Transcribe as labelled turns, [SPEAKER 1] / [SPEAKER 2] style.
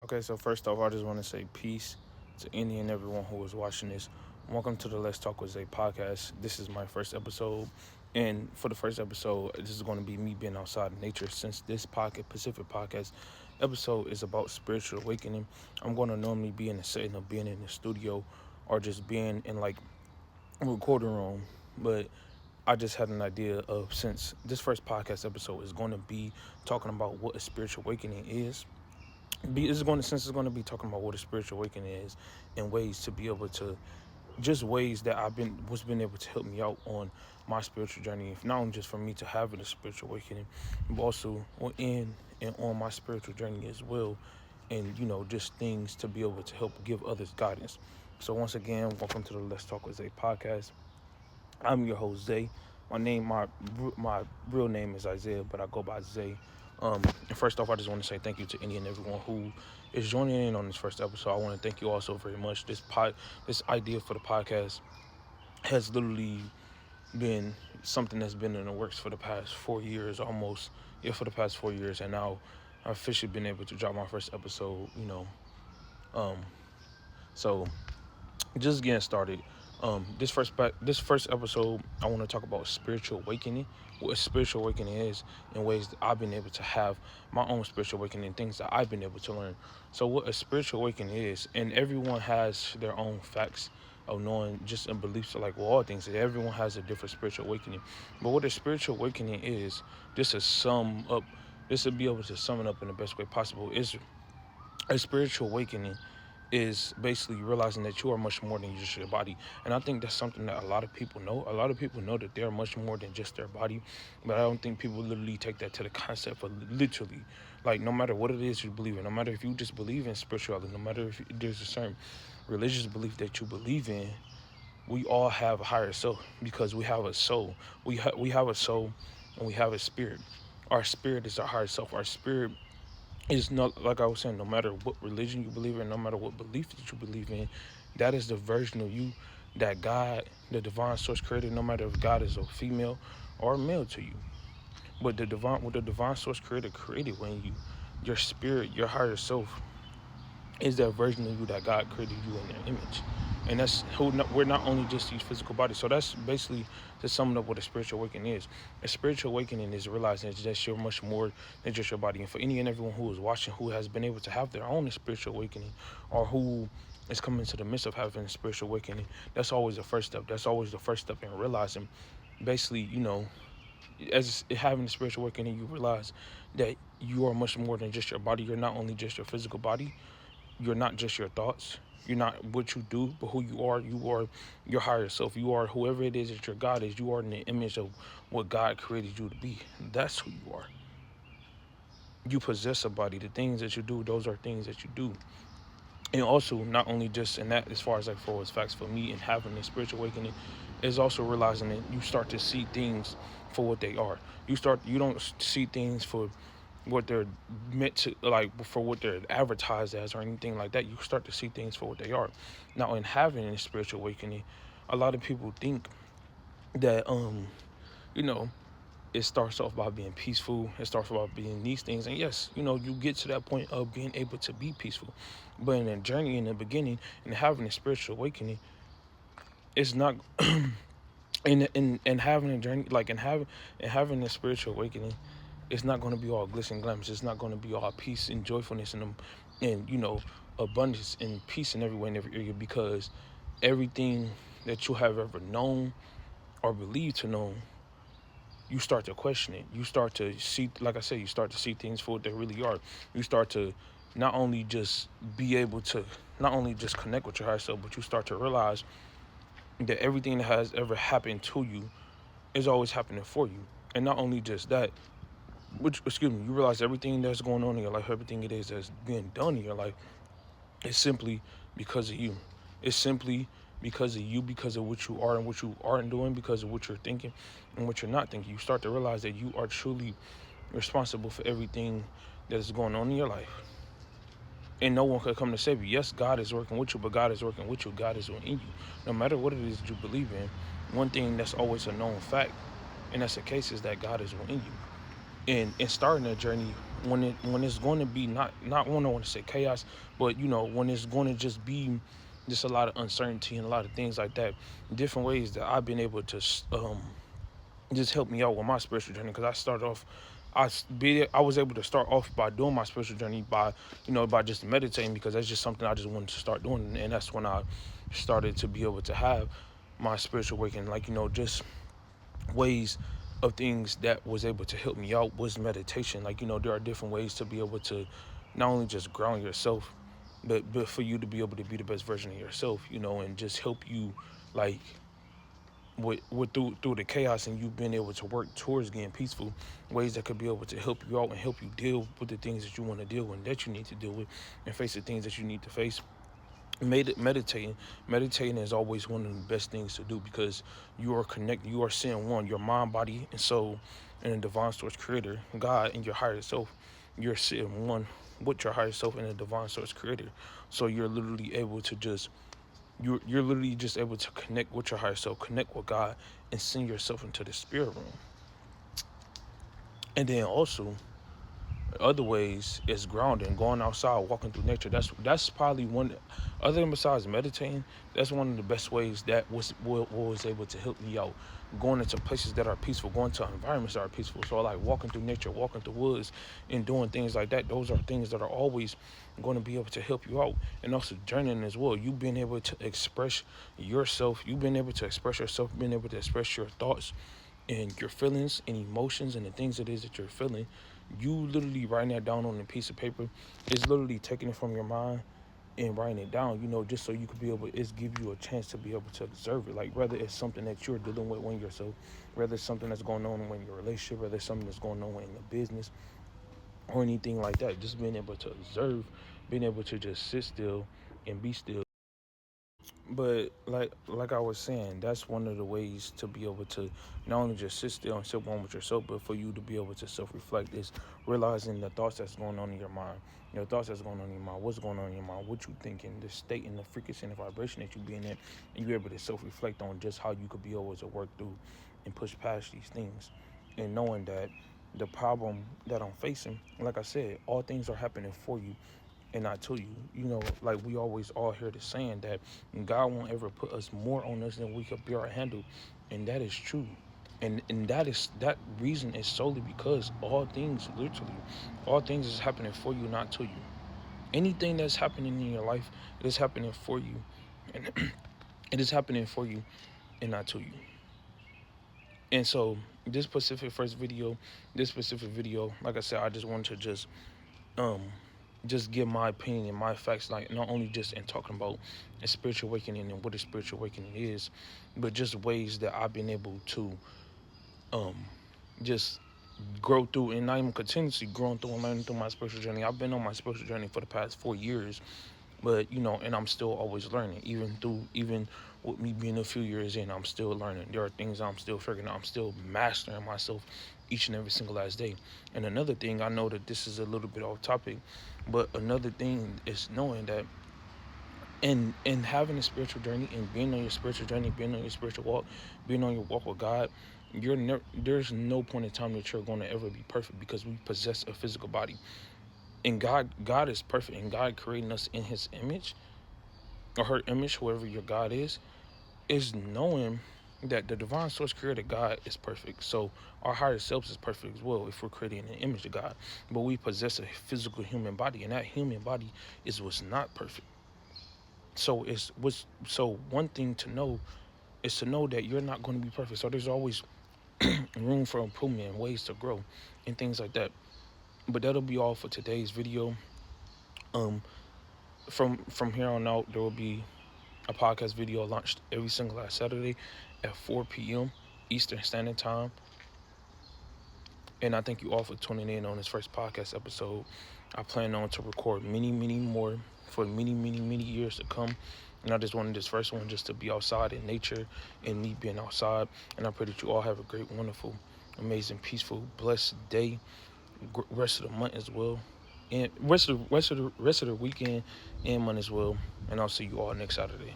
[SPEAKER 1] Okay, so first off, I just want to say peace to any and everyone who is watching this. Welcome to the Let's Talk with Zay podcast. This is my first episode, and for the first episode, this is going to be me being outside in nature. Since this pocket Pacific podcast episode is about spiritual awakening, I'm going to normally be in the setting of being in the studio or just being in like a recording room, but I just had an idea of since this first podcast episode is going to be talking about what a spiritual awakening is since it's going to be talking about what a spiritual awakening is and ways to be able to just ways that what's been able to help me out on my spiritual journey, if not only just for me to have a spiritual awakening, but also in and on my spiritual journey as well, and just things to be able to help give others guidance. So once again, welcome to the Let's Talk with Zay podcast. I'm your host Zay. My real name is Isaiah, but I go by Zay. And first off, I just want to say thank you to any and everyone who is joining in on this first episode. I want to thank you all so very much. This idea for the podcast has literally been something that's been in the works for the past 4 years, almost. Yeah, for the past 4 years, and now I've officially been able to drop my first episode. Um, so just getting started. This first episode, I want to talk about spiritual awakening, what a spiritual awakening is, in ways that I've been able to have my own spiritual awakening, things that I've been able to learn. So, what a spiritual awakening is, and everyone has their own facts of knowing just in beliefs, like all things. Everyone has a different spiritual awakening, but what a spiritual awakening is, just to sum up, just to be able to sum it up in the best way possible, is a spiritual awakening is basically realizing that you are much more than just your body. And I think that's something that a lot of people know. A lot of people know that they're much more than just their body, but I don't think people literally take that to the concept of literally, like, no matter what it is you believe in, no matter if you just believe in spirituality, no matter if there's a certain religious belief that you believe in, we all have a higher self because we have a soul. We have a soul and we have a spirit. Our spirit is our higher self. Our spirit is not, like I was saying, no matter what religion you believe in, no matter what belief that you believe in, that is the version of you that God, the divine source, created. No matter if God is a female or a male to you, but what the divine source created when your spirit, your higher self, is that version of you that God created you in their image. And we're not only just these physical bodies. So that's basically to sum up what a spiritual awakening is. A spiritual awakening is realizing that you're much more than just your body. And for any and everyone who is watching who has been able to have their own spiritual awakening, or who is coming to the midst of having a spiritual awakening, that's always the first step. That's always the first step in realizing, basically, as having a spiritual awakening, you realize that you are much more than just your body. You're not only just your physical body, you're not just your thoughts. You're not what you do, but who you are. You are your higher self. You are whoever it is that your God is. You are in the image of what God created you to be. That's who you are. You possess a body. The things that you do, those are things that you do. And also, not only just in that, as far as like for as facts for me and having a spiritual awakening, is also realizing that you start to see things for what they are. You don't see things for what they're meant to, like, for what they're advertised as or anything like that. You start to see things for what they are. Now, in having a spiritual awakening, a lot of people think that you know it starts off by being peaceful. It starts off by being these things, and yes, you get to that point of being able to be peaceful. But in the journey, in the beginning, and having a spiritual awakening, it's not in having a journey, like in having a spiritual awakening, it's not going to be all glitz and glamour. It's not going to be all peace and joyfulness and abundance and peace in every way and every area, because everything that you have ever known or believed to know, you start to question it. You start to see, like I said, you start to see things for what they really are. You start to not only just be able to not only just connect with your higher self, but you start to realize that everything that has ever happened to you is always happening for you. And not only just that, you realize everything that's going on in your life, everything it is that's being done in your life, is simply because of you. It's simply because of you, because of what you are and what you aren't doing, because of what you're thinking and what you're not thinking. You start to realize that you are truly responsible for everything that is going on in your life. And no one could come to save you. Yes, God is working with you, but God is working with you. God is in you. No matter what it is that you believe in, one thing that's always a known fact, and that's the case, is that God is in you. And starting that journey when it's going to be not one, I want to say chaos, but when it's going to just be just a lot of uncertainty and a lot of things like that, different ways that I've been able to just help me out with my spiritual journey. Because I started off, I was able to start off by doing my spiritual journey by by just meditating, because that's just something I just wanted to start doing, and that's when I started to be able to have my spiritual awakening. Like just ways of things that was able to help me out was meditation. Like there are different ways to be able to not only just ground yourself, but for you to be able to be the best version of yourself, and just help you, like with through the chaos, and you being able to work towards getting peaceful. Ways that could be able to help you out and help you deal with the things that you want to deal with, that you need to deal with, and face the things that you need to face. Meditating is always one of the best things to do, because you are seeing one, your mind, body, and soul, and the divine source creator, God, and your higher self. You're sitting one with your higher self and the divine source creator. So you're literally able to just you're literally just able to connect with your higher self, connect with God, and send yourself into the spirit realm. And then also, other ways is grounding, going outside, walking through nature. That's probably one, other than besides meditating, that's one of the best ways that was able to help me out. Going into places that are peaceful, going to environments that are peaceful. So like walking through nature, walking through woods, and doing things like that. Those are things that are always going to be able to help you out. And also journeying as well. You being able to express yourself. You being able to express yourself. Being able to express your thoughts and your feelings and emotions and the things it is that you're feeling. You literally writing that down on a piece of paper is literally taking it from your mind and writing it down, just so you could be able, it's give you a chance to be able to observe it. Like whether it's something that you're dealing with when yourself, whether it's something that's going on in your relationship, whether it's something that's going on in your business or anything like that, just being able to observe, being able to just sit still and be still. But like I was saying, that's one of the ways to be able to not only just sit still and sit one with yourself, but for you to be able to self-reflect is realizing the thoughts that's going on in your mind. Your thoughts that's going on in your mind, what's going on in your mind, what you thinking, the state and the frequency and the vibration that you being in, and you're able to self-reflect on just how you could be able to work through and push past these things. And knowing that the problem that I'm facing, like I said, all things are happening for you and not to you. Like we always all hear the saying that God won't ever put us more on us than we could bear or handle, and that is true. And that reason is solely because all things is happening for you, not to you. Anything that's happening in your life, it is happening for you, and it is happening for you and not to you. And so this specific video, like I said, I just wanted to um just give my opinion and my facts, like not only just in talking about a spiritual awakening and what a spiritual awakening is, but just ways that I've been able to um just grow through, and I'm continuously growing through and learning through my spiritual journey. I've been on my spiritual journey for the past 4 years, but and I'm still always learning, even with me being a few years in, I'm still learning. There are things I'm still figuring out. I'm still mastering myself each and every single last day. And another thing, I know that this is a little bit off topic, but another thing is knowing that in having a spiritual journey and being on your spiritual journey, being on your spiritual walk, being on your walk with God, there's no point in time that you're going to ever be perfect, because we possess a physical body. And God is perfect, and God creating us in his image or her image, whoever your God is knowing that the divine source created God is perfect. So our higher selves is perfect as well if we're creating an image of God. But we possess a physical human body, and that human body is what's not perfect. So one thing to know is to know that you're not going to be perfect. So there's always room for improvement and ways to grow and things like that. But that'll be all for today's video. Um, from here on out, there will be a podcast video launched every single last Saturday at 4 p.m. Eastern Standard Time. And I thank you all for tuning in on this first podcast episode. I plan on to record many, many more for many, many, many years to come. And I just wanted this first one just to be outside in nature and me being outside. And I pray that you all have a great, wonderful, amazing, peaceful, blessed day, rest of the month as well, and rest of the weekend and month as well. And I'll see you all next Saturday.